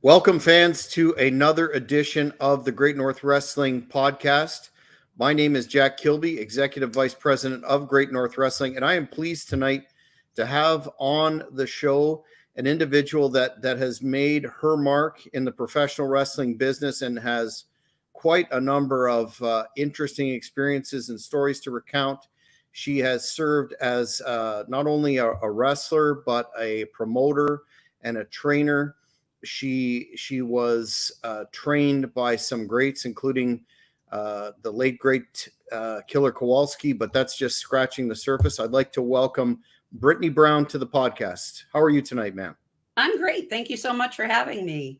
Welcome, fans, to another edition of the Great North Wrestling Podcast. My name is Jack Kilby, Executive Vice President of Great North Wrestling, and I am pleased tonight to have on the show an individual that has made her mark in the professional wrestling business and has quite a number of interesting experiences and stories to recount. She has served as not only a wrestler, but a promoter and a trainer. She was trained by some greats, including the late great Killer Kowalski, but that's just scratching the surface. I'd like to welcome Brittany Brown to the podcast. How are you tonight, ma'am? I'm great. Thank you so much for having me.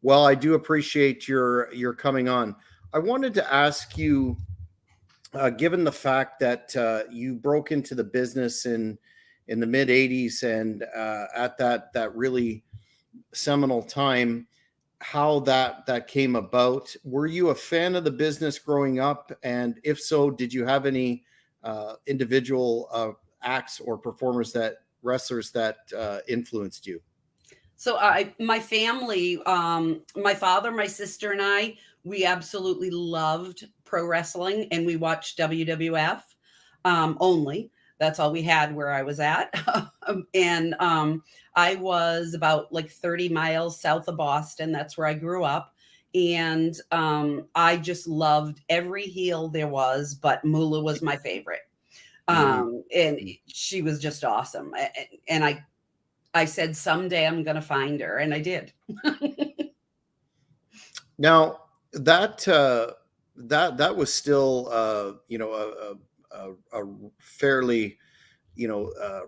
Well, I do appreciate your coming on. I wanted to ask you, given the fact that you broke into the business in the mid '80s and at that really seminal time, how that came about. Were you a fan of the business growing up? And if so, did you have any individual acts or wrestlers that influenced you? So my family, my father, my sister, and I, we absolutely loved pro wrestling, and we watched WWF only. That's all we had where I was at. and I was about like 30 miles south of Boston. That's where I grew up. And I just loved every heel there was, but Moolah was my favorite. And she was just awesome. And I said, someday I'm going to find her. And I did. Now that was still, a fairly,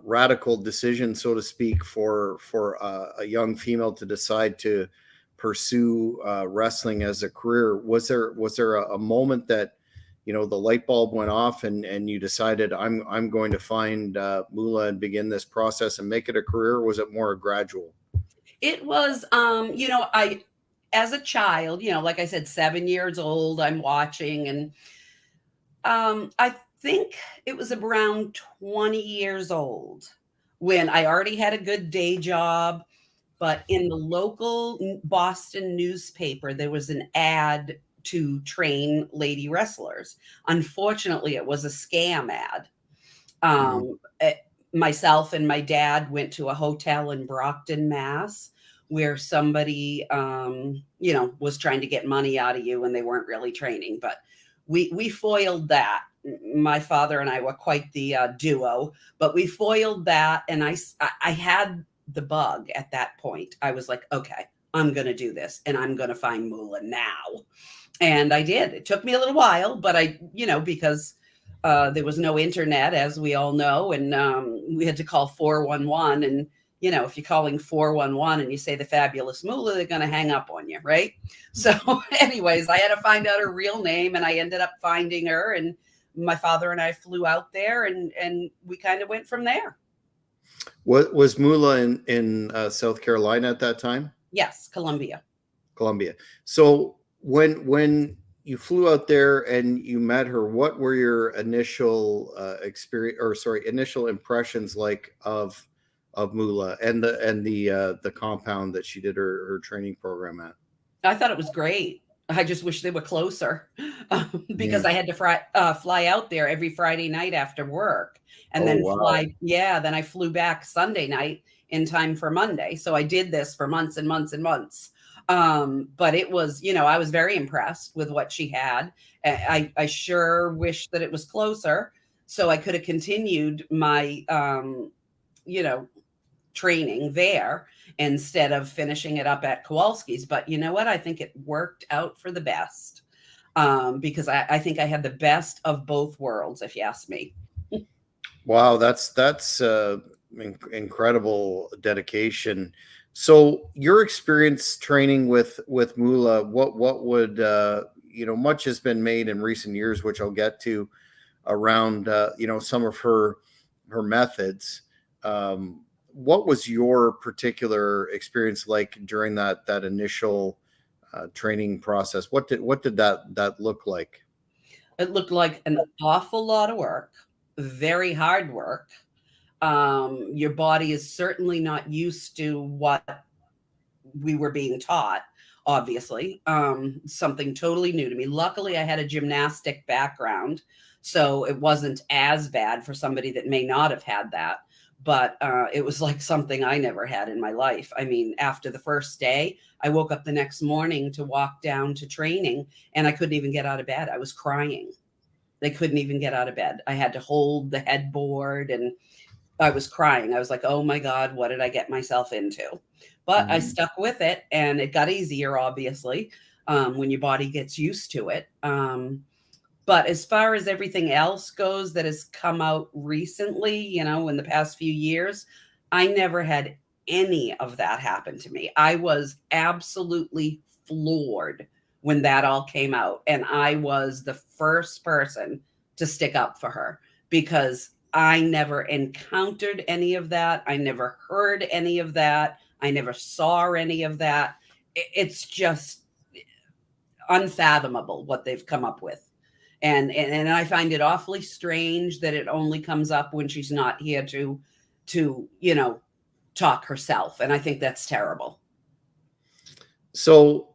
radical decision, so to speak, for a young female to decide to pursue wrestling as a career. Was there a moment that the light bulb went off and you decided I'm going to find Moolah and begin this process and make it a career? Or was it more gradual? It was, I, as a child, like I said, 7 years old, I'm watching, and I think it was around 20 years old when I already had a good day job. But in the local Boston newspaper, there was an ad to train lady wrestlers. Unfortunately, it was a scam ad. Myself and my dad went to a hotel in Brockton, Mass, where somebody, was trying to get money out of you and they weren't really training. But we foiled that. My father and I were quite the duo, but we foiled that. And I had the bug at that point. I was like, okay, I'm going to do this and I'm going to find Moolah now. And I did. It took me a little while, but because there was no internet, as we all know, and we had to call 411. And, if you're calling 411 and you say the fabulous Moolah, they're going to hang up on you, right? So anyways, I had to find out her real name, and I ended up finding her. And my father and I flew out there, and we kind of went from there. Was Moolah in South Carolina at that time? Yes, Columbia. So when you flew out there and you met her, what were your initial initial impressions like of Moolah and the compound that she did her training program at? I thought it was great. I just wish they were closer because I had to fly out there every Friday night after work, and then then I flew back Sunday night in time for Monday. So I did this for months and months and months. But it was, I was very impressed with what she had. I sure wish that it was closer so I could have continued my, training there instead of finishing it up at Kowalski's. But you know what? I think it worked out for the best because I think I had the best of both worlds, if you ask me. Wow, that's incredible dedication. So your experience training with Moolah, what would much has been made in recent years, which I'll get to, around some of her methods. What was your particular experience like during that initial training process? What did that look like? It looked like an awful lot of work, very hard work. Your body is certainly not used to what we were being taught, obviously. Something totally new to me. Luckily, I had a gymnastic background, so it wasn't as bad for somebody that may not have had that. But it was like something I never had in my life. I mean, after the first day, I woke up the next morning to walk down to training, and I couldn't even get out of bed. I was crying. They couldn't even get out of bed. I had to hold the headboard, and I was crying. I was like, oh my God, what did I get myself into? But I stuck with it, and it got easier, obviously, when your body gets used to it. But as far as everything else goes that has come out recently, you know, in the past few years, I never had any of that happen to me. I was absolutely floored when that all came out. And I was the first person to stick up for her because I never encountered any of that. I never heard any of that. I never saw any of that. It's just unfathomable what they've come up with. And I find it awfully strange that it only comes up when she's not here to, you know, talk herself. And I think that's terrible. So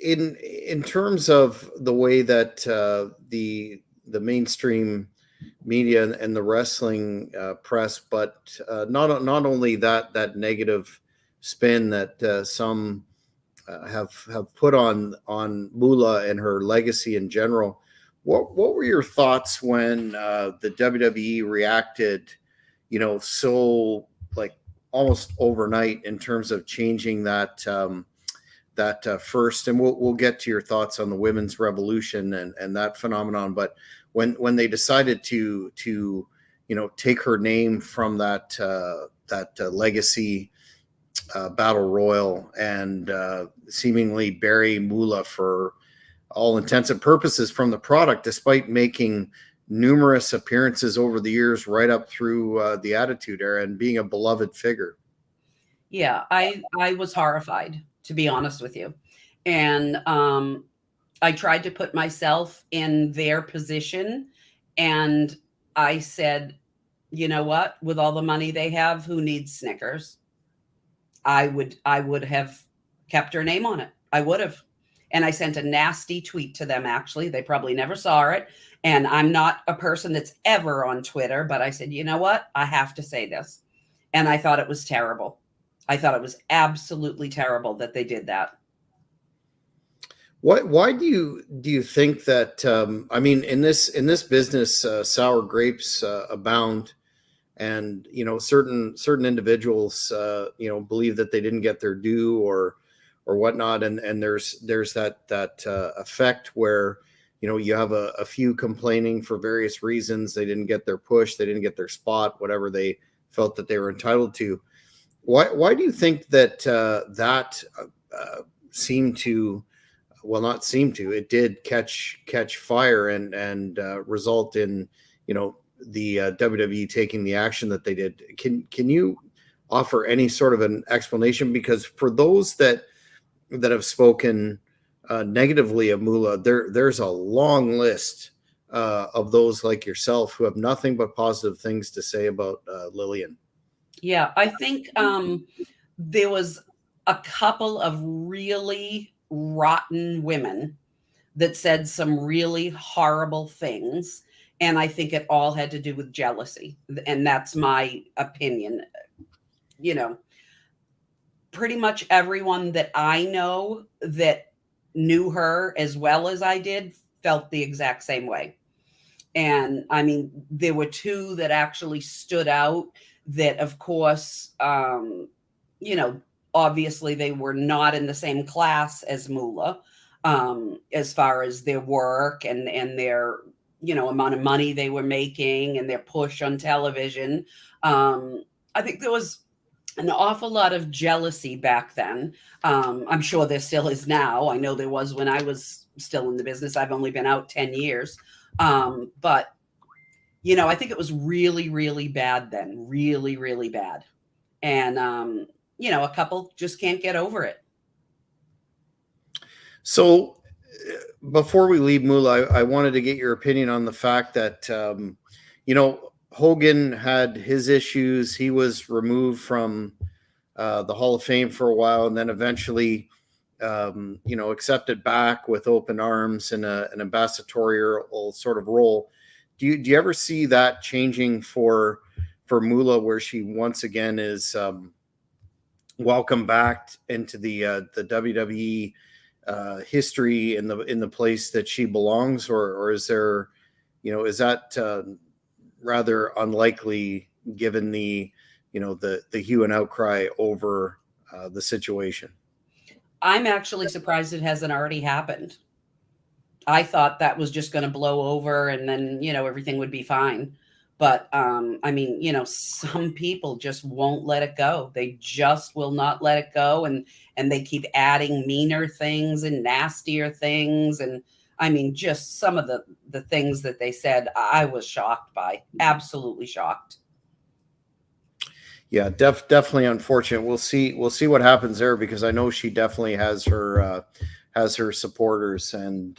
in terms of the way that the mainstream media and the wrestling press, but not only that negative spin that some have put on Moolah and her legacy in general. What were your thoughts when the WWE reacted, you know, so like almost overnight in terms of changing that first, and we'll get to your thoughts on the women's revolution and that phenomenon. But when they decided to you know take her name from that legacy battle royal and seemingly bury Moolah for all intents and purposes from the product, despite making numerous appearances over the years, right up through the Attitude Era, and being a beloved figure. Yeah, I was horrified, to be honest with you. And I tried to put myself in their position, and I said, you know what, with all the money they have, who needs Snickers? I would have kept her name on it. I would have. And I sent a nasty tweet to them, actually. They probably never saw it. And I'm not a person that's ever on Twitter, but I said, you know what? I have to say this. And I thought it was terrible. I thought it was absolutely terrible that they did that. Why do you think that? I mean, in this business, sour grapes abound, and you know certain individuals you know believe that they didn't get their due or whatnot, and there's that effect where you know you have a few complaining for various reasons. They didn't get their push, they didn't get their spot, whatever they felt that they were entitled to. Why do you think that seemed to, well, not seem to, it did catch fire and result in, you know, the WWE taking the action that they did? Can you offer any sort of an explanation? Because for those that have spoken negatively of Moolah, there's a long list of those like yourself who have nothing but positive things to say about Lillian. Yeah, I think there was a couple of really rotten women that said some really horrible things. And I think it all had to do with jealousy. And that's my opinion. You know, pretty much everyone that I know that knew her as well as I did felt the exact same way. And I mean, there were two that actually stood out that, of course, you know, obviously they were not in the same class as Moolah as far as their work and their, you know, amount of money they were making and their push on television. I think there was an awful lot of jealousy back then. I'm sure there still is now. I know there was when I was still in the business. I've only been out 10 years. But, you know, I think it was really, really bad then. Really, really bad. And, you know, a couple just can't get over it. So before we leave Moolah, I wanted to get your opinion on the fact that, you know, Hogan had his issues. He was removed from the Hall of Fame for a while, and then eventually, accepted back with open arms and an ambassadorial sort of role. Do you ever see that changing for Moolah, where she once again is welcome back into the WWE history in the place that she belongs, or is there, is that rather unlikely given the the hue and outcry over the situation? I'm actually surprised it hasn't already happened. I thought that was just going to blow over and then, everything would be fine. But I mean, some people just won't let it go. They just will not let it go. And they keep adding meaner things and nastier things. And I mean, just some of the things that they said, I was shocked by, absolutely shocked. Yeah, definitely unfortunate. We'll see what happens there, because I know she definitely has her supporters, and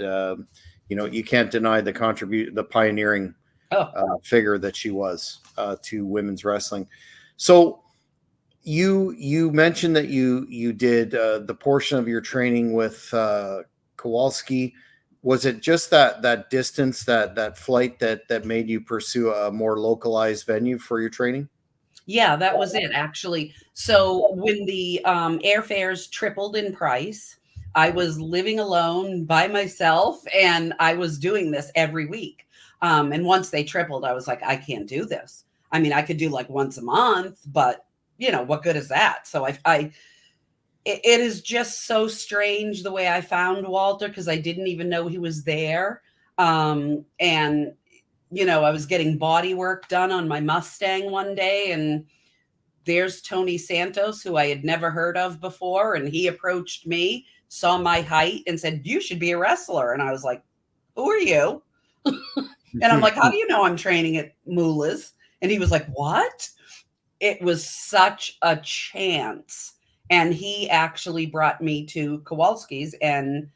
you can't deny the pioneering figure that she was to women's wrestling. So you mentioned that you did the portion of your training with Kowalski. Was it just that distance, that flight that made you pursue a more localized venue for your training? Yeah, that was it, actually. So when the airfares tripled in price, I was living alone by myself, and I was doing this every week. And once they tripled, I was like, I can't do this. I mean, I could do like once a month, but what good is that? So it is just so strange the way I found Walter, because I didn't even know he was there. And I was getting body work done on my Mustang one day, and there's Tony Santos, who I had never heard of before. And he approached me, saw my height, and said, "You should be a wrestler." And I was like, "Who are you?" And I'm like, "How do you know I'm training at Moolah's?" And he was like, "What?" It was such a chance. And he actually brought me to Kowalski's, and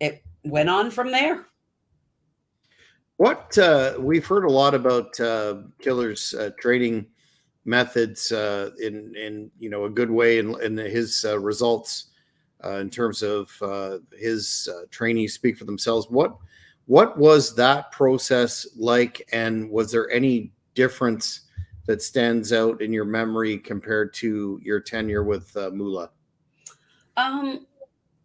it went on from there. What we've heard a lot about Killer's training methods in a good way, and his results in terms of his trainees speak for themselves. What was that process like, and was there any difference that stands out in your memory compared to your tenure with Moolah?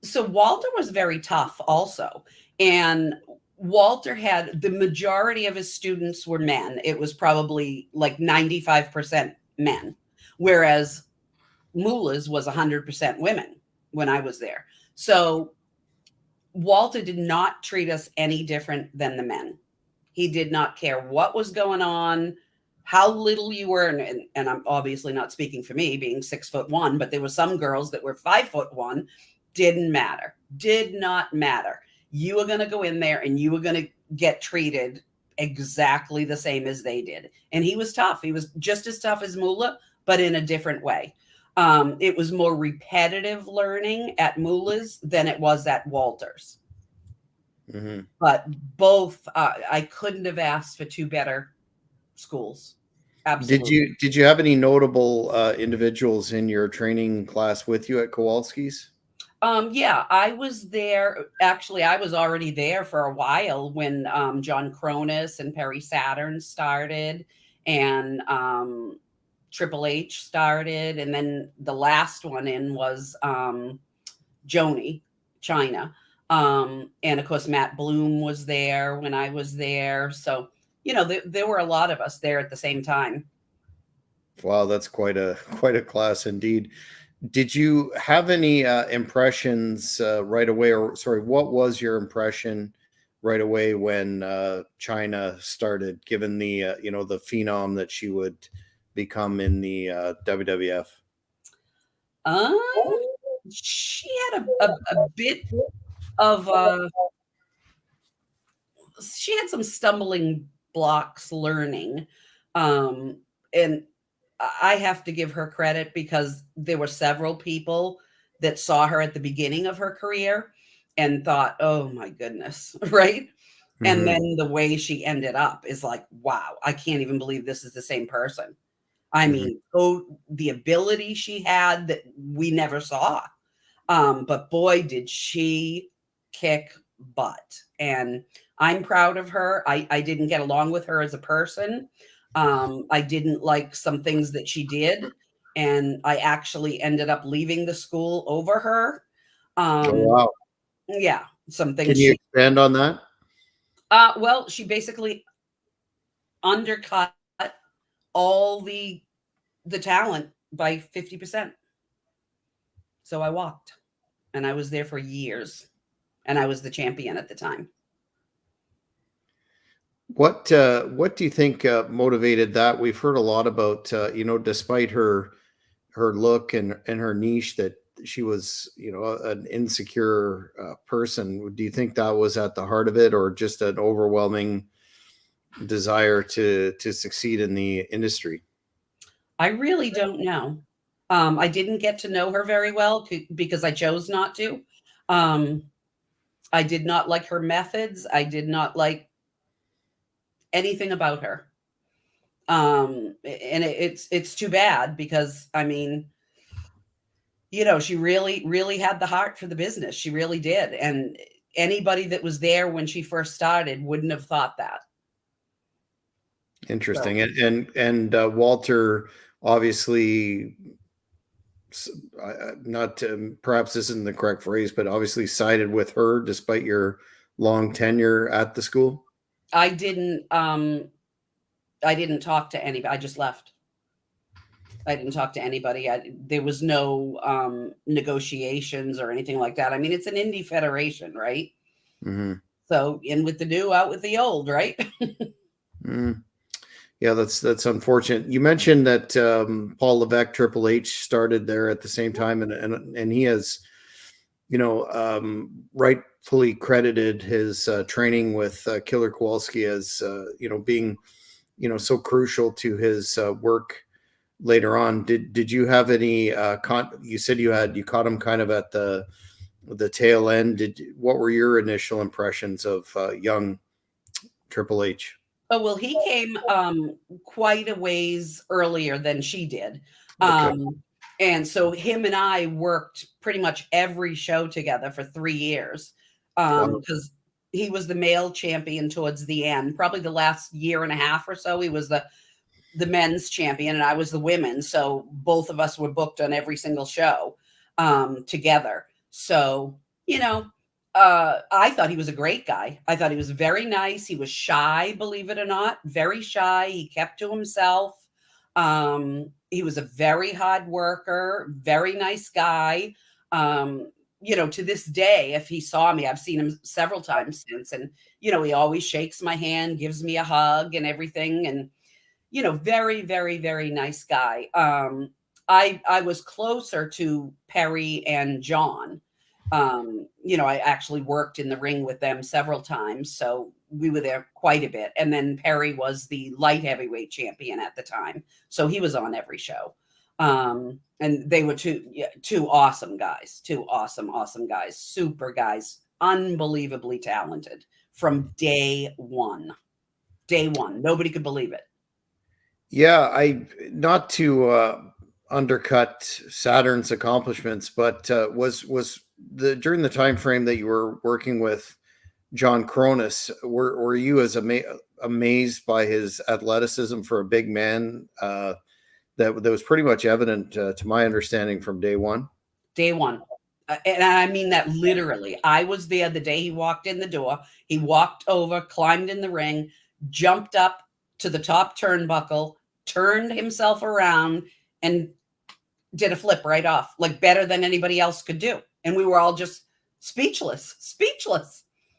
So Walter was very tough also. And Walter had the majority of his students were men. It was probably like 95% men, whereas Moolah's was 100% women when I was there. So Walter did not treat us any different than the men. He did not care what was going on, how little you were. And I'm obviously not speaking for me being 6'1", but there were some girls that were 5'1". Didn't matter. Did not matter. You were going to go in there and you were going to get treated exactly the same as they did. And he was tough. He was just as tough as Moolah, but in a different way. It was more repetitive learning at Moolah's than it was at Walter's. Mm-hmm. But both, I couldn't have asked for two better schools. Absolutely. Did you have any notable individuals in your training class with you at Kowalski's? Yeah, I was there. Actually, I was already there for a while when John Cronus and Perry Saturn started, and Triple H started, and then the last one in was Joni China. And of course, Matt Bloom was there when I was there. So, there were a lot of us there at the same time. Wow, that's quite a class indeed. Did you have any impressions right away, or sorry, what was your impression right away when China started, given the the phenom that she would become in the WWF? She had a bit of she had some stumbling blocks learning, and I have to give her credit, because there were several people that saw her at the beginning of her career and thought, "Oh my goodness," right? And Mm-hmm. then the way she ended up is like, wow, I can't even believe this is the same person. I mean, the ability she had that we never saw. But boy, did she kick butt. And I'm proud of her. I didn't get along with her as a person. I didn't like some things that she did. And I actually ended up leaving the school over her. Oh, wow. Yeah, some Can things you she expand on that? well, she basically undercut all the talent by 50%. So I walked, and I was there for years, and I was the champion at the time. What do you think motivated that? We've heard a lot about despite her look and her niche, that she was an insecure person. Do you think that was at the heart of it, or just an overwhelming desire to succeed in the industry? I really don't know. I didn't get to know her very well because I chose not to. Um, I did not like her methods. I did not like anything about her. And it's too bad because I mean, she really, really had the heart for the business. She really did. And anybody that was there when she first started wouldn't have thought that. So Interesting. And Walter, obviously, not perhaps this isn't the correct phrase, but obviously sided with her despite your long tenure at the school. I didn't talk to anybody. I just left. I didn't talk to anybody. There was no negotiations or anything like that. I mean, it's an indie federation, right? Mm-hmm. So in with the new, out with the old, right? Mm. Yeah, that's unfortunate. You mentioned that Paul Levesque, Triple H, started there at the same time, and he has, rightfully credited his training with Killer Kowalski as being so crucial to his work later on. Did you have any you said you caught him kind of at the tail end. What were your initial impressions of young Triple H? Oh, well, he came quite a ways earlier than she did. Okay. And so him and I worked pretty much every show together for 3 years. Wow. Because he was the male champion towards the end. Probably the last year and a half or so, he was the men's champion and I was the women. So both of us were booked on every single show together. So, I thought he was a great guy. I thought he was very nice. He was shy, believe it or not, very shy. He kept to himself. He was a very hard worker, very nice guy. To this day, if he saw me, I've seen him several times since, and he always shakes my hand, gives me a hug and everything. And very, very, very nice guy. I was closer to Perry and John. I actually worked in the ring with them several times, so we were there quite a bit. And then Perry was the light heavyweight champion at the time, so he was on every show. And they were two awesome guys, two awesome guys, super guys, unbelievably talented from day one. Day one, nobody could believe it. Yeah, I not to undercut Saturn's accomplishments, but was during the time frame that you were working with John Cronus, were you as amazed by his athleticism for a big man that was pretty much evident to my understanding from day one? Day one. And I mean that literally. I was there the day he walked in the door. He walked over, climbed in the ring, jumped up to the top turnbuckle, turned himself around, and did a flip right off, like better than anybody else could do. And we were all just speechless.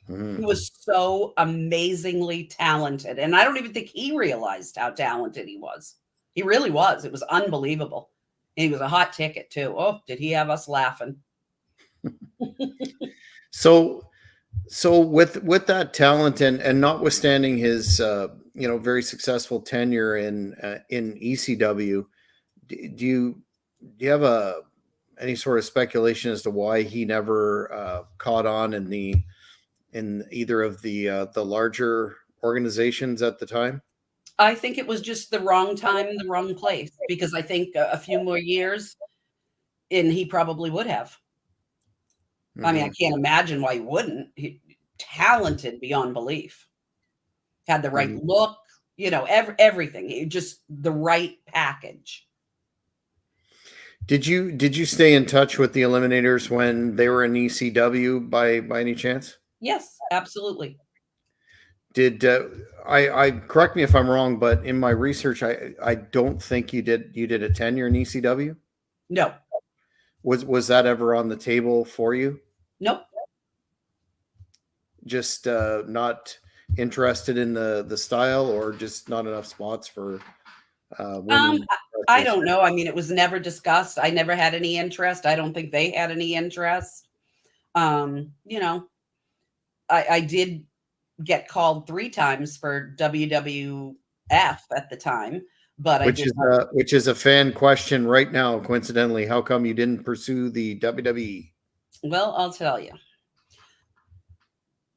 Mm-hmm. He was so amazingly talented. And I don't even think he realized how talented he was. He really was. It was unbelievable. And he was a hot ticket too. Oh, did he have us laughing? So with that talent and notwithstanding his very successful tenure in ECW, do you have any sort of speculation as to why he never caught on in either of the larger organizations at the time? I think it was just the wrong time and the wrong place, because I think a few more years and he probably would have. I mean, I can't imagine why he wouldn't. Talented beyond belief. Had the right look, everything. Just the right package. Did you stay in touch with the Eliminators when they were in ECW by any chance? Yes, absolutely. Did I correct me if I'm wrong, but in my research, I don't think you did a tenure in ECW. No. Was that ever on the table for you? Nope. Just not interested in the style, or just not enough spots for women? I don't know. I mean, it was never discussed. I never had any interest. I don't think they had any interest. You know, I did get called 3 times for WWF at the time, but which is a fan question right now. Coincidentally, how come you didn't pursue the WWE? Well, I'll tell you.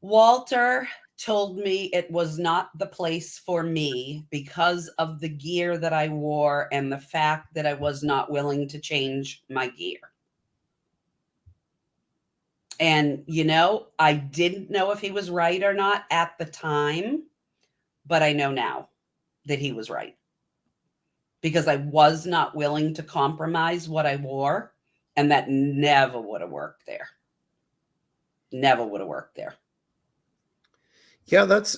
Walter told me it was not the place for me because of the gear that I wore and the fact that I was not willing to change my gear. And, I didn't know if he was right or not at the time, but I know now that he was right, because I was not willing to compromise what I wore, and that never would have worked there. Never would have worked there. Yeah, that's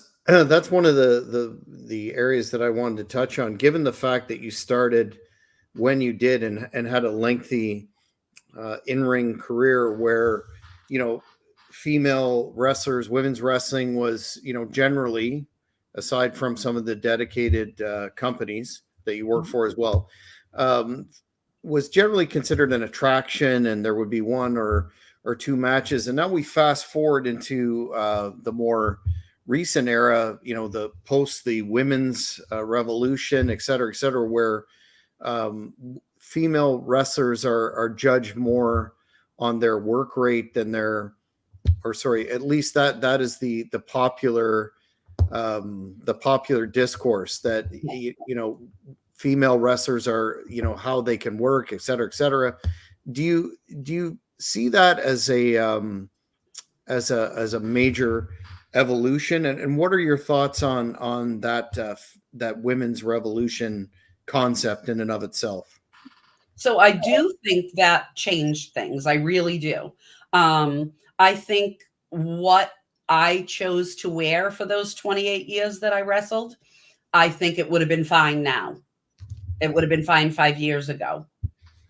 one of the areas that I wanted to touch on, given the fact that you started when you did and had a lengthy in-ring career where, female wrestlers, women's wrestling was, generally, aside from some of the dedicated companies that you work for as well, was generally considered an attraction, and there would be one or two matches. And now we fast forward into the more recent era, the post the women's revolution, et cetera, where female wrestlers are judged more on their work rate than at least that is the popular discourse, that female wrestlers are, how they can work, et cetera. Do you see that as a major evolution, and what are your thoughts on that women's revolution concept in and of itself? So I do think that changed things. I really do. I think what I chose to wear for those 28 years that I wrestled, I think it would have been fine now. It would have been fine 5 years ago.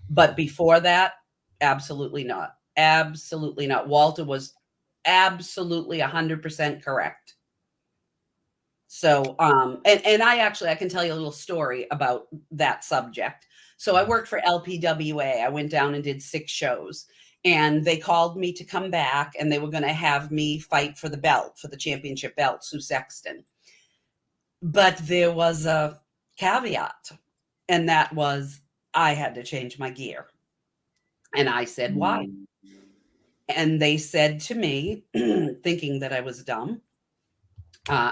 But before that, absolutely not. Absolutely not. Walter was absolutely 100% correct. So, and I can tell you a little story about that subject. So I worked for LPWA. I went down and did 6 shows, and they called me to come back, and they were going to have me fight for the belt, for the championship belt, Sue Sexton. But there was a caveat, and that was I had to change my gear. And I said, why? And they said to me, thinking that I was dumb,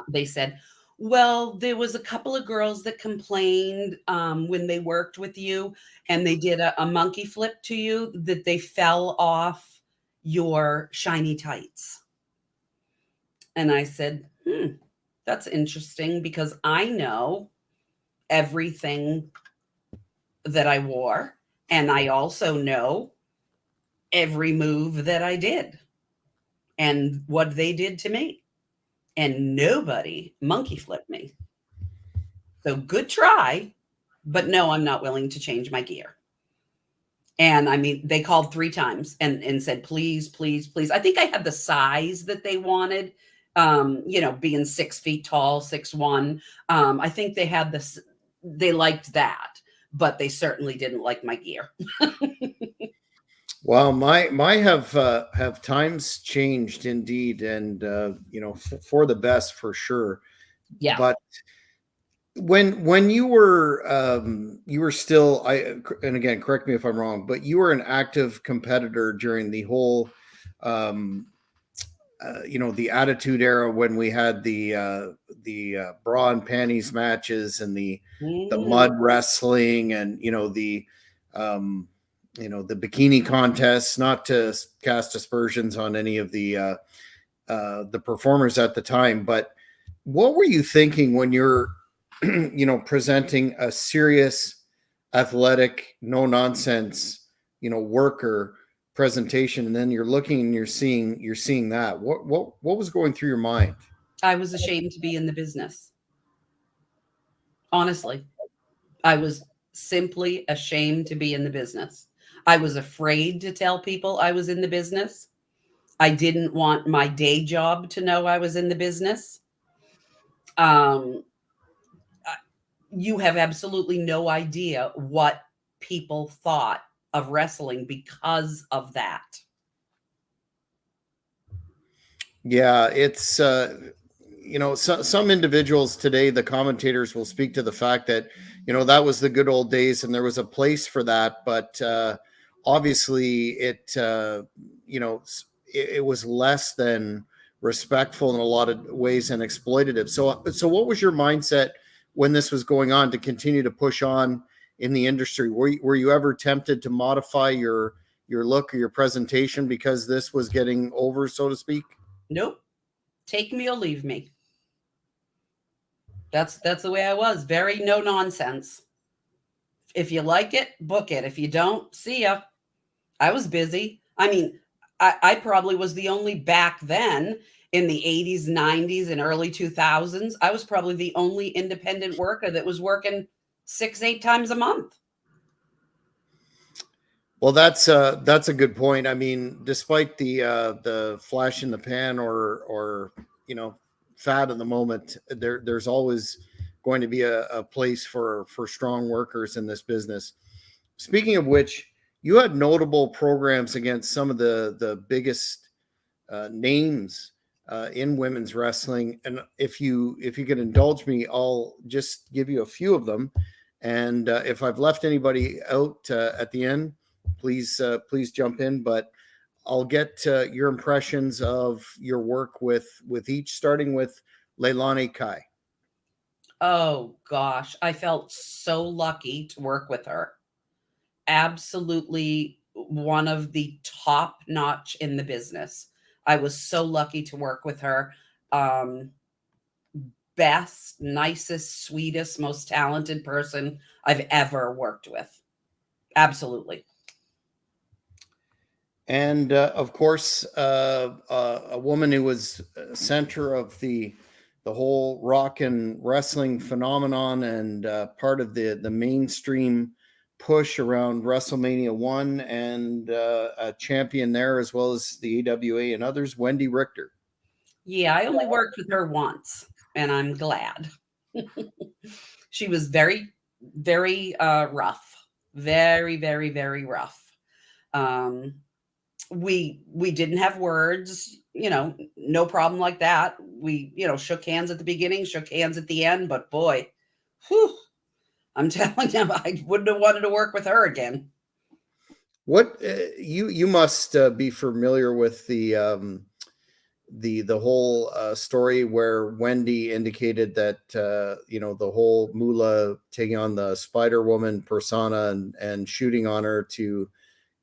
they said, well, there was a couple of girls that complained when they worked with you and they did a monkey flip to you, that they fell off your shiny tights. And I said, that's interesting, because I know everything that I wore, and I also know every move that I did and what they did to me. And nobody monkey flipped me. So good try, but no, I'm not willing to change my gear. And I mean, they called 3 times and said, please, please, please. I think I had the size that they wanted, being 6 feet tall, 6'1". I think they had this, they liked that, but they certainly didn't like my gear. Well, my have times changed indeed, and for the best, for sure. Yeah. But when you were still, and again, correct me if I'm wrong, but you were an active competitor during the whole the Attitude Era when we had the bra and panties matches and the mud wrestling and um, the bikini contests. Not to cast aspersions on any of the performers at the time, but what were you thinking when you're presenting a serious, athletic, no nonsense, worker presentation, and then you're looking and you're seeing that? What was going through your mind? I was ashamed to be in the business. Honestly, I was simply ashamed to be in the business. I was afraid to tell people I was in the business. I didn't want my day job to know I was in the business. You have absolutely no idea what people thought of wrestling because of that. Yeah, it's some individuals today, the commentators will speak to the fact that that was the good old days and there was a place for that, but obviously it was less than respectful in a lot of ways and exploitative. So what was your mindset when this was going on to continue to push on in the industry? Were you ever tempted to modify your look or your presentation because this was getting over, so to speak? Nope. Take me or leave me. That's the way I was. Very no nonsense. If you like it, book it. If you don't, see ya. I was busy. I mean, I probably was the only back then in the 80s, 90s, and early 2000s. I was probably the only independent worker that was working 6-8 times a month. Well, that's a good point. I mean, despite the flash in the pan or fad of the moment, there's always going to be a place for strong workers in this business. Speaking of which, you had notable programs against some of the biggest names in women's wrestling, and if you could indulge me, I'll just give you a few of them, and if I've left anybody out at the end, please jump in. But I'll get your impressions of your work with each, starting with Leilani Kai. Oh gosh, I felt so lucky to work with her. Absolutely one of the top notch in the business. I was so lucky to work with her. Best, nicest, sweetest, most talented person I've ever worked with. Absolutely. And of course, a woman who was center of the whole rock and wrestling phenomenon and part of the mainstream push around WrestleMania 1 and a champion there, as well as the AWA and others, Wendy Richter. Yeah, I only worked with her once, and I'm glad. She was very, very rough. Very, very, very rough. Um, we didn't have words, no problem like that. We, shook hands at the beginning, shook hands at the end, but boy, whew, I'm telling you, I wouldn't have wanted to work with her again. What you must be familiar with the whole story where Wendy indicated that the whole Moolah taking on the Spider Woman persona and shooting on her to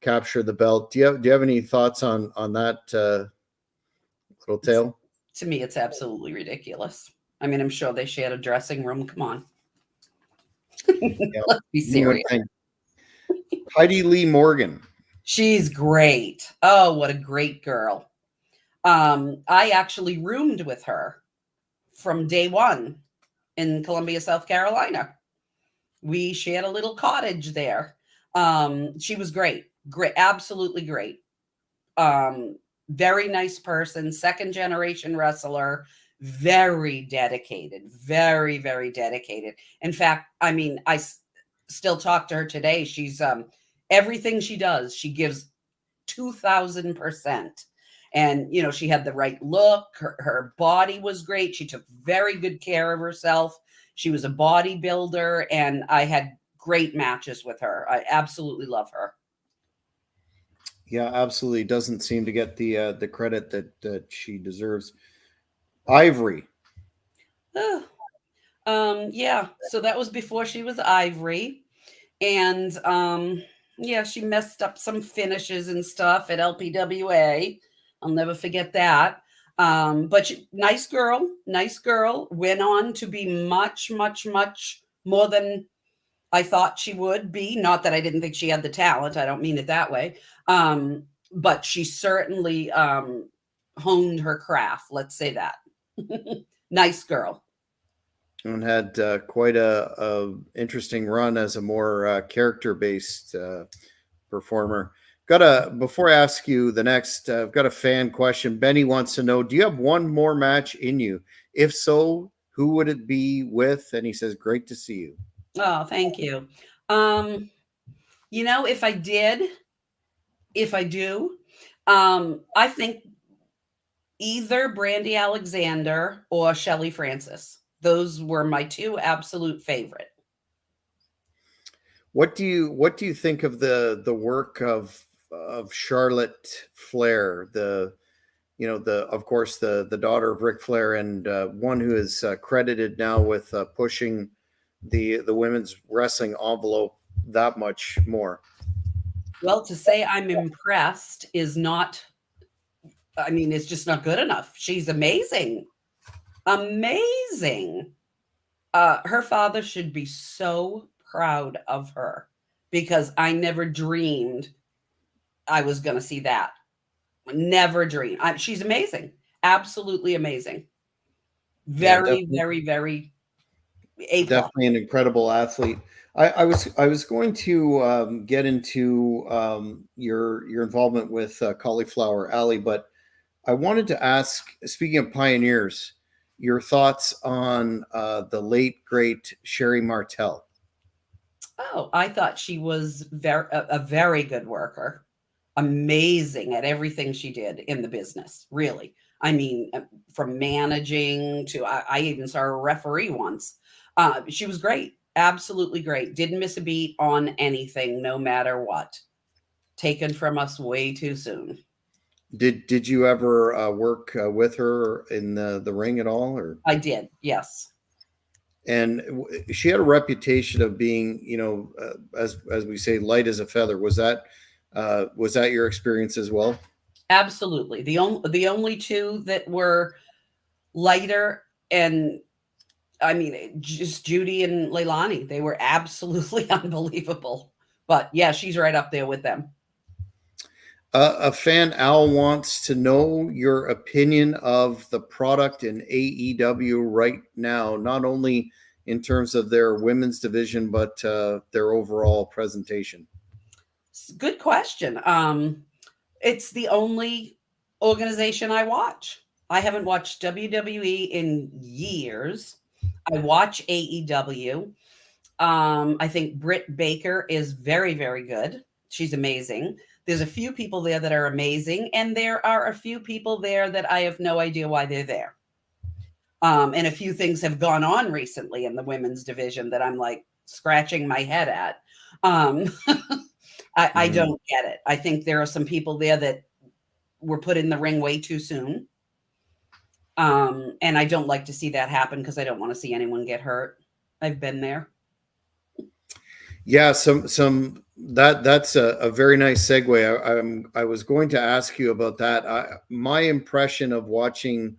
capture the belt. Do you have any thoughts on that little tale? To me, it's absolutely ridiculous. I mean, I'm sure they shared a dressing room. Come on. Yeah, Let's be serious. Heidi Lee Morgan. She's great. Oh, what a great girl. I actually roomed with her from day one in Columbia, South Carolina. We shared a little cottage there. She was great, absolutely great. Very nice person, second generation wrestler, very dedicated, very, very dedicated. In fact, I mean, I still talk to her today. She's everything she does, she gives 2000%. And, she had the right look. Her body was great. She took very good care of herself. She was a bodybuilder, and I had great matches with her. I absolutely love her. Yeah, absolutely. Doesn't seem to get the credit that she deserves. Ivory. Ugh. Yeah, so that was before she was Ivory. And yeah, she messed up some finishes and stuff at LPWA. I'll never forget that. But nice girl, went on to be much, much, much more than I thought she would be. Not that I didn't think she had the talent. I don't mean it that way. But she certainly honed her craft. Let's say that. Nice girl. And had quite a interesting run as a more character based performer. Got a Before I ask you the next, I've got a fan question. Benny wants to know: do you have one more match in you? If so, who would it be with? And he says, "Great to see you." Oh, thank you. Um, if I did, if I do, I think either Brandy Alexander or Shelley Francis. Those were my two absolute favorite. What do you think of the work of Charlotte Flair, the the of course the daughter of Ric Flair, and one who is credited now with pushing the women's wrestling envelope that much more? Well, to say I'm impressed is not, I mean, it's just not good enough. She's amazing. Amazing. Her father should be so proud of her because I never dreamed I was going to see that. Never dreamed. She's amazing. Absolutely amazing. Yeah, Very, very, very A plus. definitely an incredible athlete. I was going to get into your involvement with Cauliflower Alley, but I wanted to ask, speaking of pioneers, your thoughts on the late great Sherry Martel. Oh, I thought she was a very good worker. Amazing at everything she did in the business, really. I mean, from managing to I even saw her referee once. She was great, absolutely great. Didn't miss a beat on anything, no matter what. Taken from us way too soon. Did you ever work with her in the ring at all, or? I did, yes. And she had a reputation of being, as we say, light as a feather. Was that your experience as well? Absolutely. The only two that were lighter and I mean, just Judy and Leilani, they were absolutely unbelievable. But yeah, she's right up there with them. A fan Al wants to know your opinion of the product in AEW right now, not only in terms of their women's division, but their overall presentation. Good question. It's the only organization I watch. I haven't watched WWE in years. I watch AEW. I think Britt Baker is very, very good. She's amazing. There's a few people there that are amazing, and there are a few people there that I have no idea why they're there. And a few things have gone on recently in the women's division that I'm like scratching my head at. Um, I Mhm. don't get it. I think there are some people there that were put in the ring way too soon. And I don't like to see that happen because I don't want to see anyone get hurt. I've been there. Yeah, some that's a very nice segue. I was going to ask you about that. My impression of watching,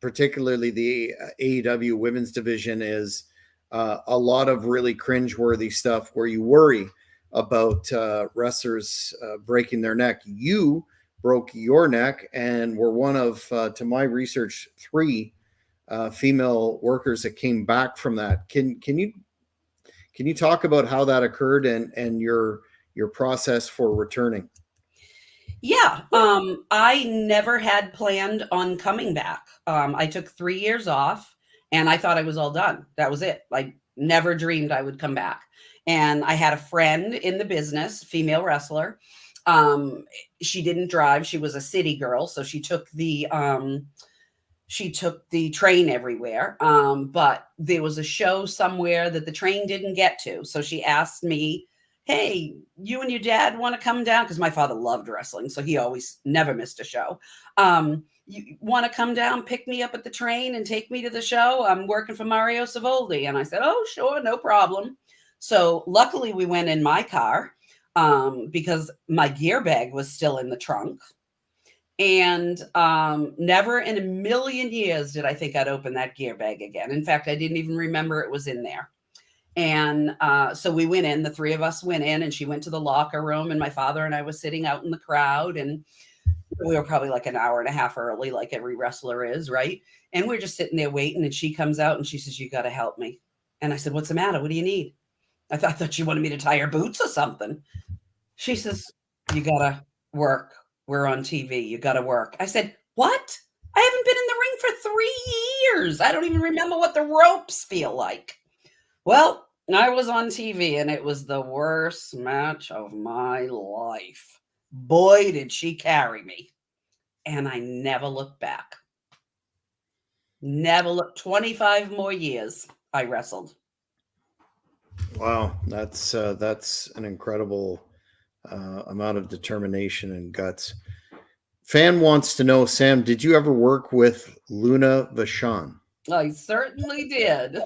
particularly the AEW women's division, is a lot of really cringeworthy stuff where you worry about wrestlers breaking their neck. You broke your neck and were one of, to my research, three female workers that came back from that. Can you talk about how that occurred and your process for returning? Yeah. I never had planned on coming back. I took 3 years off and I thought I was all done. That was it. I never dreamed I would come back. And I had a friend in the business, female wrestler. Um, she didn't drive. She was a city girl. So she took the train everywhere. But there was a show somewhere that the train didn't get to. So she asked me, hey, you and your dad want to come down? Because my father loved wrestling, so he always never missed a show. You want to come down, pick me up at the train and take me to the show? I'm working for Mario Savoldi. And I said, oh, sure, no problem. So luckily we went in my car because my gear bag was still in the trunk. And never in a million years did I think I'd open that gear bag again. In fact, I didn't even remember it was in there. And so we went in, the three of us went in, and she went to the locker room, and my father and I was sitting out in the crowd, and we were probably like an hour and a half early, like every wrestler is, right? And we're just sitting there waiting, and she comes out and she says, you got to help me. And I said, what's the matter? What do you need? I thought she wanted me to tie her boots or something. She says, you got to work. We're on TV. You got to work. I said, what? I haven't been in the ring for 3 years. I don't even remember what the ropes feel like. Well, I was on TV, and it was the worst match of my life. Boy, did she carry me. And I never looked back. Never looked. 25 more years I wrestled. Wow, that's an incredible amount of determination and guts. Fan wants to know, Sam, did you ever work with Luna Vachon? I certainly did.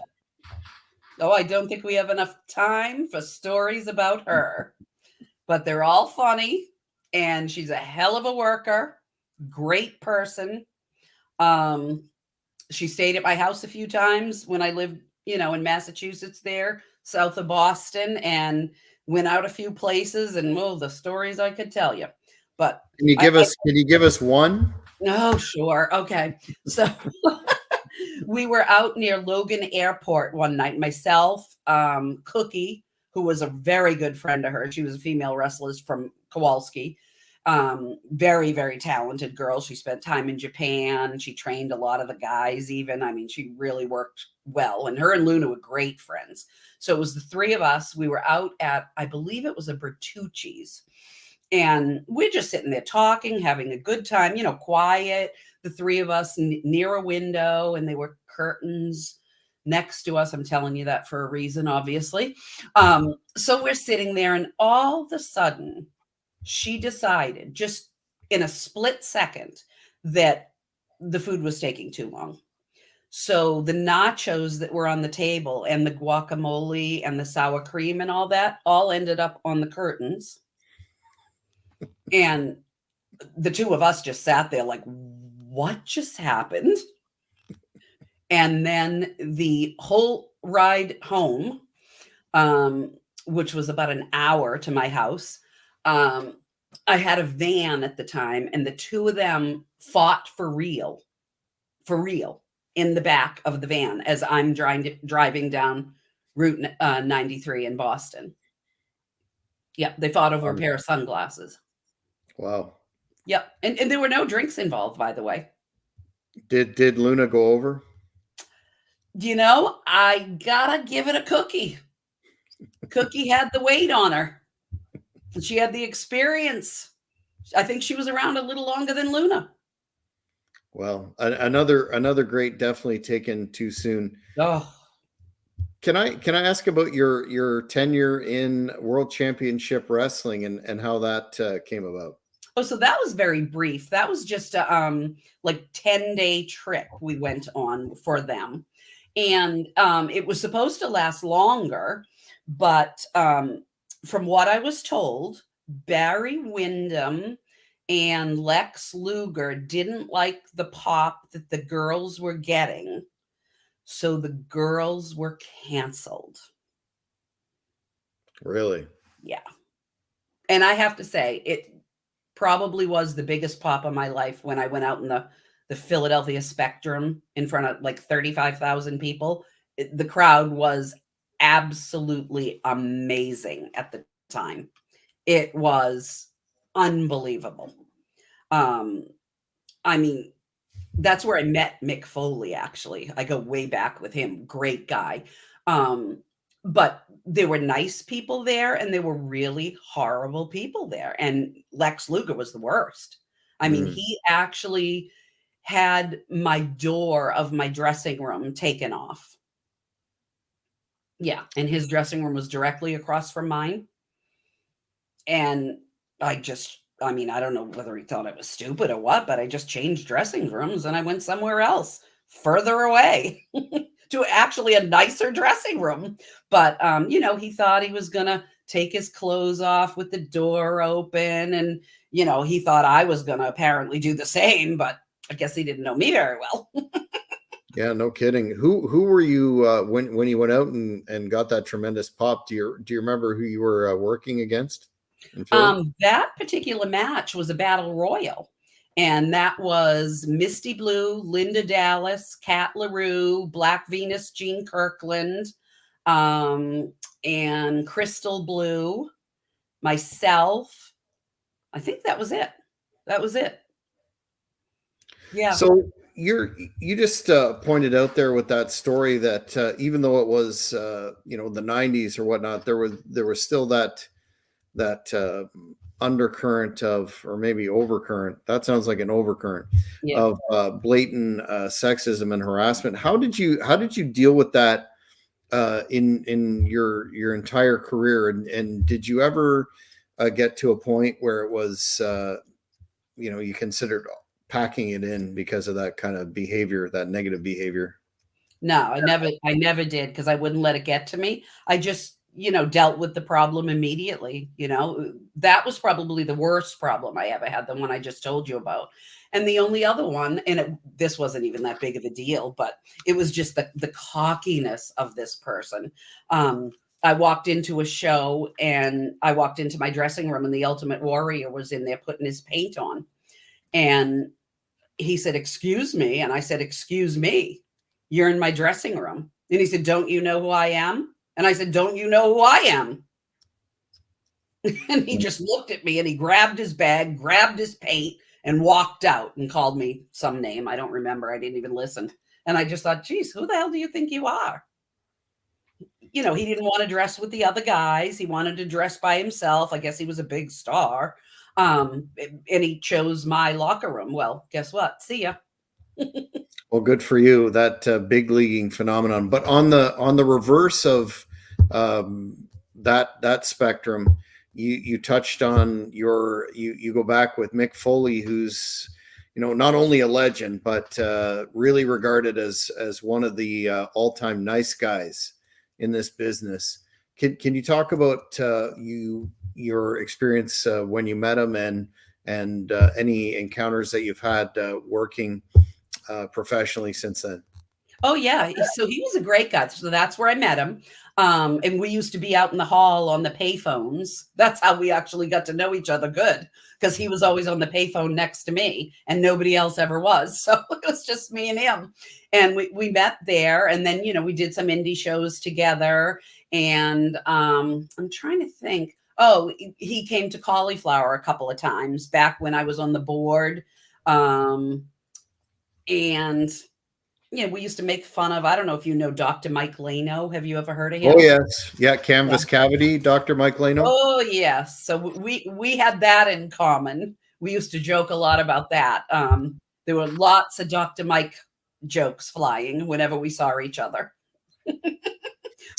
Oh, I don't think we have enough time for stories about her, but they're all funny, and she's a hell of a worker, great person. She stayed at my house a few times when I lived, in Massachusetts there, south of Boston, and went out a few places, and the stories I could tell you. But can you give us one? Oh, sure. Okay. So we were out near Logan Airport one night, myself, Cookie, who was a very good friend of hers. She was a female wrestler from Kowalski. Very, very talented girl. She spent time in Japan. She trained a lot of the guys even. I mean, she really worked well. And her and Luna were great friends. So it was the three of us. We were out at, I believe it was a Bertucci's. And we're just sitting there talking, having a good time, quiet. The three of us near a window, and there were curtains next to us. I'm telling you that for a reason, obviously. So we're sitting there, and all of a sudden, she decided, just in a split second, that the food was taking too long. So the nachos that were on the table and the guacamole and the sour cream and all that all ended up on the curtains. And the two of us just sat there like, what just happened? And then the whole ride home, which was about an hour to my house, I had a van at the time, and the two of them fought for real, in the back of the van as I'm driving down Route 93 in Boston. Yeah, they fought over a pair of sunglasses. Wow. Yep. And there were no drinks involved, by the way. Did Luna go over? I gotta give it a Cookie. Cookie had the weight on her. She had the experience. I think she was around a little longer than Luna. Well, another great, definitely taken too soon. Oh. Can I ask about your tenure in World Championship Wrestling and how that came about? Oh, so that was very brief. That was just a 10-day trip we went on for them. And it was supposed to last longer, but from what I was told, Barry Windham and Lex Luger didn't like the pop that the girls were getting. So the girls were canceled. Really? Yeah. And I have to say, it probably was the biggest pop of my life when I went out in the Philadelphia Spectrum in front of like 35,000 people. The crowd was absolutely amazing at the time. It was unbelievable. I mean, that's where I met Mick Foley, actually. I go way back with him. Great guy. But there were nice people there, and there were really horrible people there. And Lex Luger was the worst. I mean, he actually had my door of my dressing room taken off. Yeah. And his dressing room was directly across from mine. And I mean, I don't know whether he thought I was stupid or what, but I just changed dressing rooms and I went somewhere else, further away, to actually a nicer dressing room. But, you know, he thought he was going to take his clothes off with the door open. And, you know, he thought I was going to apparently do the same, but I guess he didn't know me very well. Yeah, no kidding. Who were you when you went out and got that tremendous pop? Do you remember who you were working against in Philly? That particular match was a battle royal. And that was Misty Blue, Linda Dallas, Kat LaRue, Black Venus, Jean Kirkland, and Crystal Blue, myself. I think that was it. That was it. Yeah. So you just pointed out there with that story that even though it was you know, the 90s or whatnot, there was still that undercurrent of, or maybe overcurrent. That sounds like an overcurrent Yeah. of blatant sexism and harassment. How did you deal with that in your entire career? And did you ever get to a point where it was you know, you considered packing it in because of that kind of behavior, that negative behavior? No, I never did, because I wouldn't let it get to me. I just, you know, dealt with the problem immediately. You know, that was probably the worst problem I ever had, the one I just told you about. And the only other one, and this wasn't even that big of a deal, but it was just the cockiness of this person. I walked into a show and I walked into my dressing room and the Ultimate Warrior was in there putting his paint on. And he said, "Excuse me." And I said, "Excuse me, you're in my dressing room." And he said, "Don't you know who I am?" And I said, "Don't you know who I am?" And he just looked at me and he grabbed his bag, grabbed his paint, and walked out and called me some name. I don't remember. I didn't even listen. And I just thought, geez, who the hell do you think you are? You know, he didn't want to dress with the other guys. He wanted to dress by himself. I guess he was a big star. And he chose my locker room. Well, guess what? See ya. Well, good for you, that big leaguing phenomenon. But on the reverse of that spectrum, you touched on you go back with Mick Foley, who's, you know, not only a legend but really regarded as one of the all-time nice guys in this business. Can you talk about your experience when you met him, and any encounters that you've had working professionally since then? Oh yeah. So he was a great guy. So that's where I met him. And we used to be out in the hall on the payphones. That's how we actually got to know each other good, because he was always on the payphone next to me and nobody else ever was. So it was just me and him. And we met there. And then, you know, we did some indie shows together. And I'm trying to think. Oh, he came to Cauliflower a couple of times back when I was on the board. And yeah, we used to make fun of, I don't know if you know Dr. Mike Leno. Have you ever heard of him? Oh yes, yeah, Canvas Yeah. Cavity, Dr. Mike Leno. Oh yes. So we had that in common. We used to joke a lot about that. There were lots of Dr. Mike jokes flying whenever we saw each other.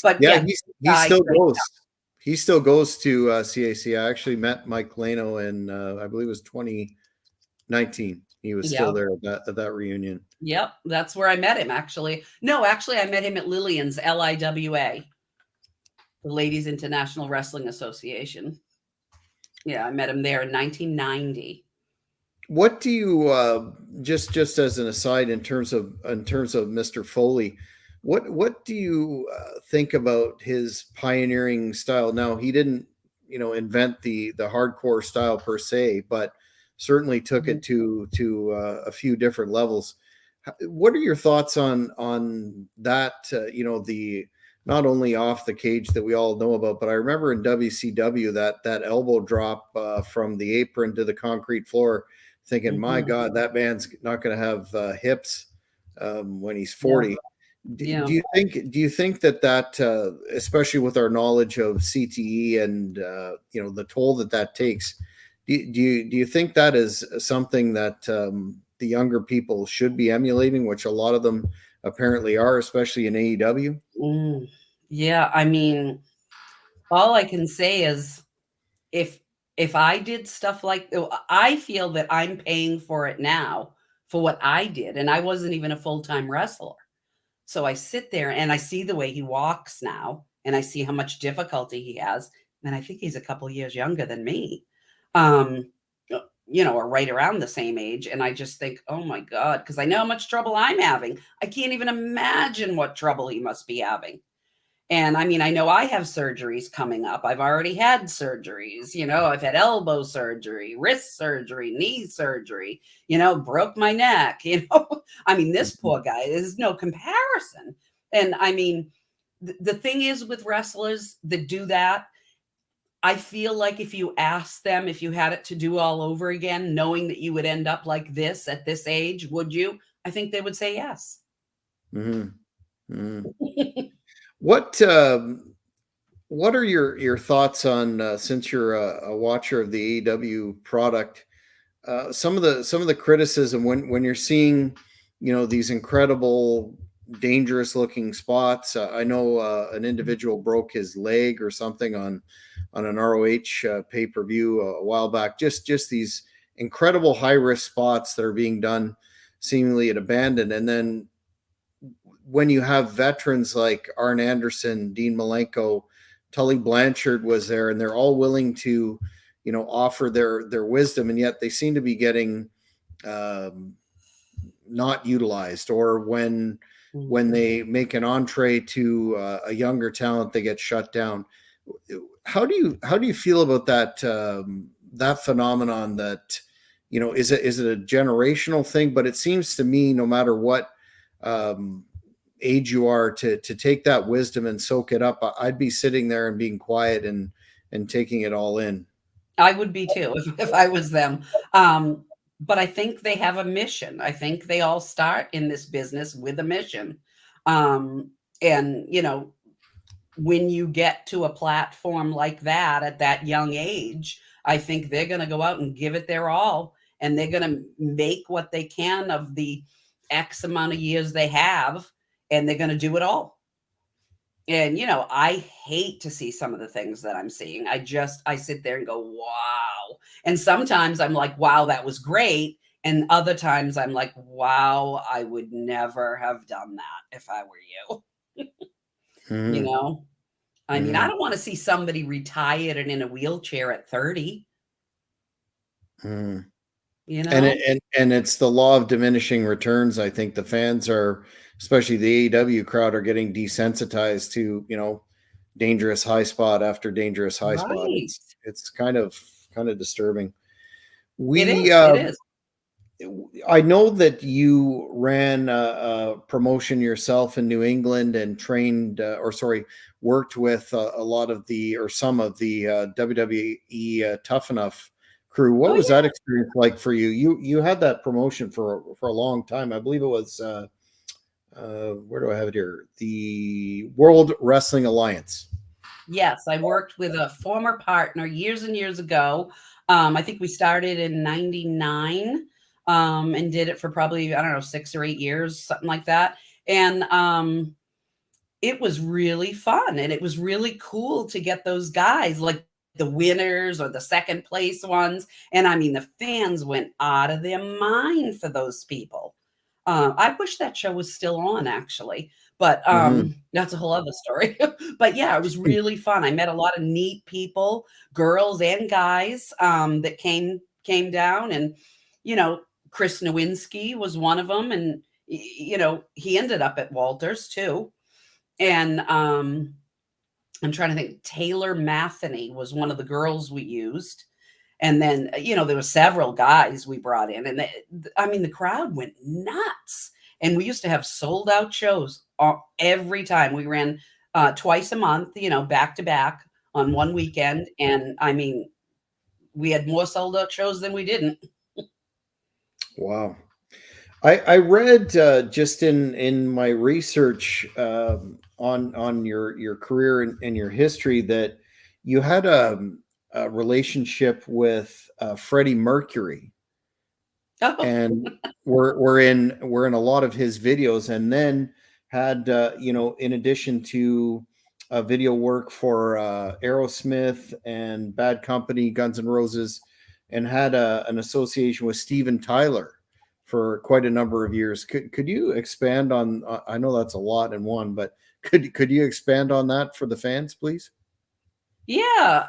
But Yeah, yeah, he still great. goes. He still goes to CAC. I actually met Mike Leno in I believe it was 2019. He was still Yeah. there at that reunion. Yep, that's where I met him, actually. No, actually, I met him at Lillian's, LIWA, the Ladies International Wrestling Association. Yeah, I met him there in 1990. What do you just as an aside, in terms of Mr. Foley, what do you think about his pioneering style? Now, he didn't, you know, invent the hardcore style per se, but certainly took it to a few different levels. What are your thoughts on that? You know, the not only off the cage that we all know about, but I remember in WCW that elbow drop from the apron to the concrete floor, thinking, my God, that man's not going to have hips when he's 40. Yeah. Do you think that especially with our knowledge of CTE and you know, the toll that takes, do you think that is something that the younger people should be emulating, which a lot of them apparently are, especially in AEW? Yeah, I mean, all I can say is if if I did stuff like, I feel that I'm paying for it now for what I did, and I wasn't even a full-time wrestler. So I sit there and I see the way he walks now, and I see how much difficulty he has, and I think he's a couple years younger than me. Um, or right around the same age, and I just think, "Oh my god," because I know how much trouble I'm having. I can't even imagine what trouble he must be having. And I mean, I know I have surgeries coming up. I've already had surgeries. I've had elbow surgery, wrist surgery, knee surgery, broke my neck. I mean, this poor guy is no comparison. And I mean, the thing is with wrestlers that do that, I feel like if you ask them if you had it to do all over again, knowing that you would end up like this at this age, would you? I think they would say yes. Mhm. Mhm. What are your thoughts on, since you're a watcher of the AEW product, some of the criticism when you're seeing, these incredible, dangerous looking spots. I know an individual broke his leg or something on an ROH pay per view a while back. Just these incredible high risk spots that are being done seemingly at abandon, and then when you have veterans like Arn Anderson, Dean Malenko, Tully Blanchard was there, and they're all willing to, offer their wisdom, and yet they seem to be getting um, not utilized, or when Mhm. they make an entree to a younger talent, they get shut down. How do you feel about that phenomenon? That is it a generational thing? But it seems to me, no matter what um, age you are, to take that wisdom and soak it up, I'd be sitting there and being quiet and taking it all in. I would be too if I was them. But I think they have a mission. I think they all start in this business with a mission. And, when you get to a platform like that at that young age, I think they're going to go out and give it their all. And they're going to make what they can of the X amount of years they have. And they're going to do it all. And, I hate to see some of the things that I'm seeing. I sit there and go, wow. And sometimes I'm like, wow, that was great. And other times I'm like, wow, I would never have done that if I were you. you Mhm, know, I mean, I mhm, don't want to see somebody retired and in a wheelchair at 30, mhm. you And know? it's the law of diminishing returns. I think the fans are, especially the AEW crowd, are getting desensitized to, dangerous high spot after dangerous high spot. Right. It's kind of disturbing. It We is. It is. I know that you ran a promotion yourself in New England and trained, or sorry, worked with a lot of the, or some of the WWE Tough Enough crew. What Oh, was yeah. that experience like for you? You had that promotion for a long time. I believe it was where do I have it here? The World Wrestling Alliance. Yes, I worked with a former partner years and years ago. I think we started in 99, and did it for probably, I don't know, 6 or 8 years, something like that. And, it was really fun, and it was really cool to get those guys, like the winners or the second place ones, and I mean, the fans went out of their mind for those people. I wish that show was still on actually, but, Hmm. that's a whole other story. But yeah, it was really fun. I met a lot of neat people, girls and guys, that came down, and, you know, Chris Nowinski was one of them, and he ended up at Walters too. And I'm trying to think. Taylor Matheny was one of the girls we used. And then, there were several guys we brought in, and I mean, the crowd went nuts. And we used to have sold out shows every time. We ran twice a month, back to back on one weekend. And I mean, we had more sold out shows than we didn't. Wow. I read just in my research on your career and your history that you had a relationship with Freddie Mercury, Oh, and we're in a lot of his videos, and then had in addition to video work for Aerosmith and Bad Company, Guns N' Roses, and had an association with Steven Tyler for quite a number of years. Could you expand on? I know that's a lot in one, but could you expand on that for the fans, please? Yeah.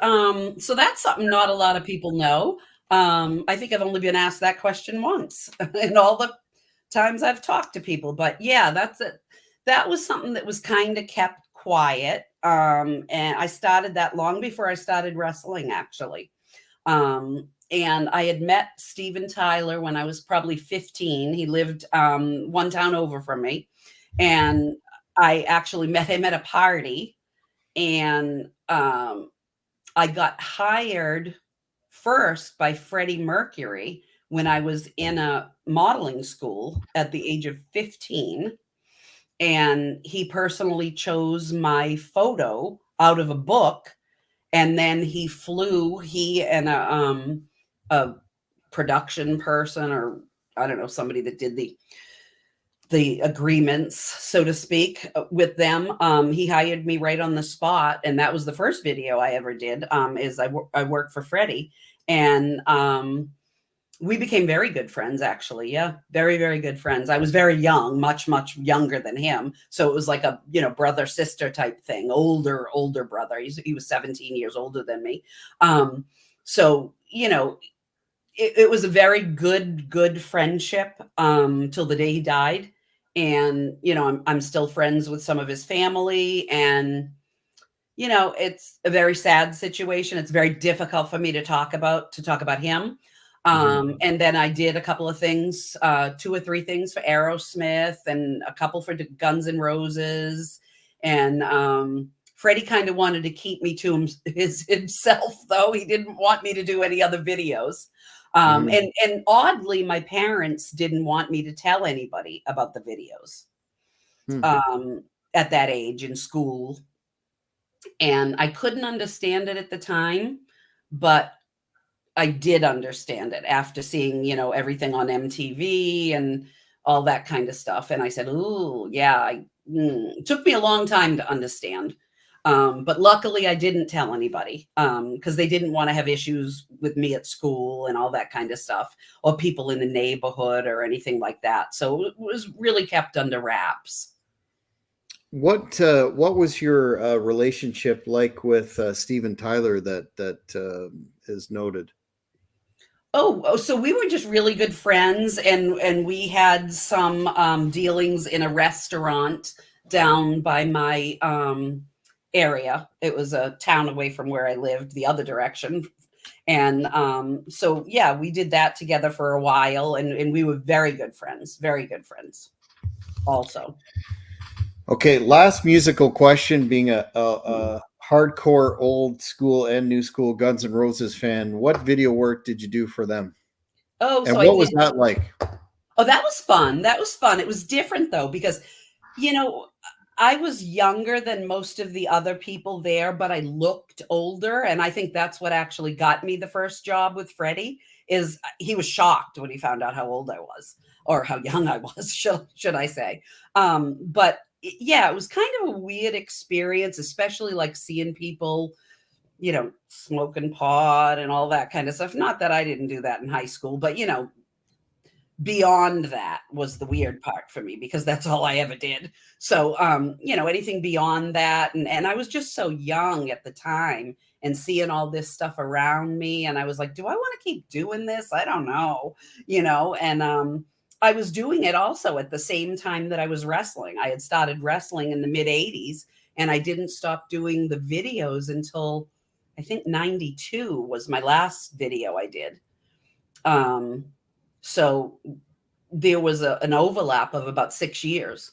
So that's something not a lot of people know. I think I've only been asked that question once in all the times I've talked to people. But yeah, that's it. That was something that was kind of kept quiet. And I started that long before I started wrestling, actually. And I had met Steven Tyler when I was probably 15. He lived one town over from me. And I actually met him at a party. And I got hired first by Freddie Mercury when I was in a modeling school at the age of 15. And he personally chose my photo out of a book. And then he and a production person, or I don't know, somebody that did the agreements, so to speak, with them. He hired me right on the spot, and that was the first video I ever did. Is I worked for Freddie, and we became very good friends, actually. Yeah, very, very good friends. I was very young, much, much younger than him, so it was like a brother sister type thing. Older brother. He was 17 years older than me. So it was a very good friendship till the day he died. And I'm still friends with some of his family, and it's a very sad situation. It's very difficult for me to talk about him. And then I did a couple of things, 2 or 3 things for Aerosmith and a couple for Guns N' Roses. And Freddie kind of wanted to keep me to himself, though. He didn't want me to do any other videos. And oddly, my parents didn't want me to tell anybody about the videos at that age in school. And I couldn't understand it at the time, but I did understand it after seeing, everything on MTV and all that kind of stuff. And I said, "Ooh, yeah." It took me a long time to understand. But luckily I didn't tell anybody because they didn't want to have issues with me at school and all that kind of stuff, or people in the neighborhood or anything like that. So it was really kept under wraps. What was your relationship like with Steven Tyler that is noted? Oh, so we were just really good friends, and we had some dealings in a restaurant down by my area. It was a town away from where I lived, the other direction. And so yeah, we did that together for a while, and we were very good friends also. Okay, last musical question. Being a hardcore old school and new school Guns N' Roses fan, what video work did you do for them? Oh, And so I what was did. that like? Oh, that was fun. That was fun. It was different though, because, you know, I was younger than most of the other people there, but I looked older. And I think that's what actually got me the first job with Freddie. Is he was shocked when he found out how old I was, or how young I was, should I say. But yeah, it was kind of a weird experience, especially like seeing people, smoking pot and all that kind of stuff. Not that I didn't do that in high school, but beyond that was the weird part for me, because that's all I ever did. So, anything beyond that. And I was just so young at the time, and seeing all this stuff around me. And I was like, do I want to keep doing this? I don't know, and, I was doing it also at the same time that I was wrestling. I had started wrestling in the mid 80s, and I didn't stop doing the videos until I think 92 was my last video I did. So there was an overlap of about 6 years.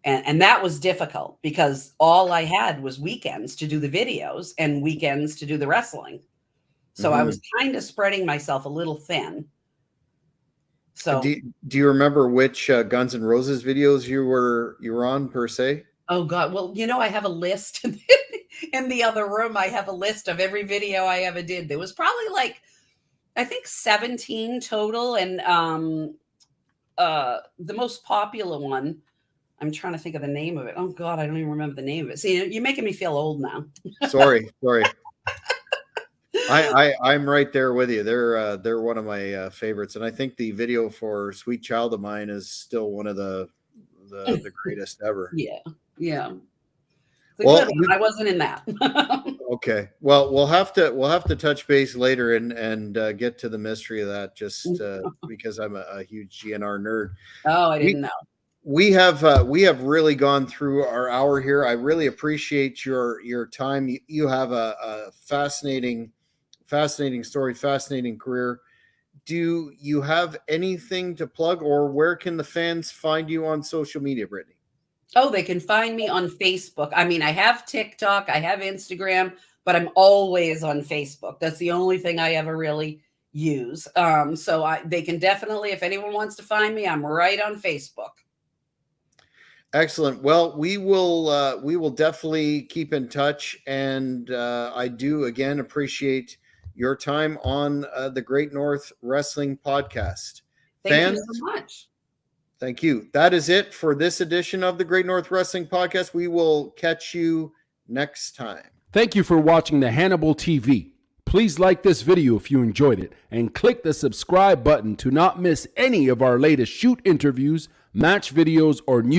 And that was difficult because all I had was weekends to do the videos and weekends to do the wrestling. So I was kind of spreading myself a little thin. So, Do you remember which Guns N' Roses videos you were on per se? oh God, well, I have a list in the other room. I have a list of every video I ever did. There was probably like, I think 17 total. And the most popular one, I'm trying to think of the name of it. Oh God, I don't even remember the name of it. See, you're making me feel old now. Sorry. I'm right there with you. They're one of my favorites, and I think the video for "Sweet Child of Mine" is still one of the greatest ever. Yeah. Well, I wasn't in that. okay. Well, we'll have to touch base later and get to the mystery of that, just because I'm a huge GNR nerd. Oh, I didn't know. We have really gone through our hour here. I really appreciate your time. You have a fascinating story, fascinating career. Do you have anything to plug, or where can the fans find you on social media, Brittany? Oh, they can find me on Facebook. I mean, I have TikTok, I have Instagram, but I'm always on Facebook. That's the only thing I ever really use. So they can definitely, if anyone wants to find me, I'm right on Facebook. Excellent. Well, we will definitely keep in touch, and I do again appreciate your time on the Great North Wrestling Podcast. Thank you so much. Thank you. That is it for this edition of the Great North Wrestling Podcast. We will catch you next time. Thank you for watching the Hannibal TV. Please like this video if you enjoyed it, and click the subscribe button to not miss any of our latest shoot interviews, match videos, or news.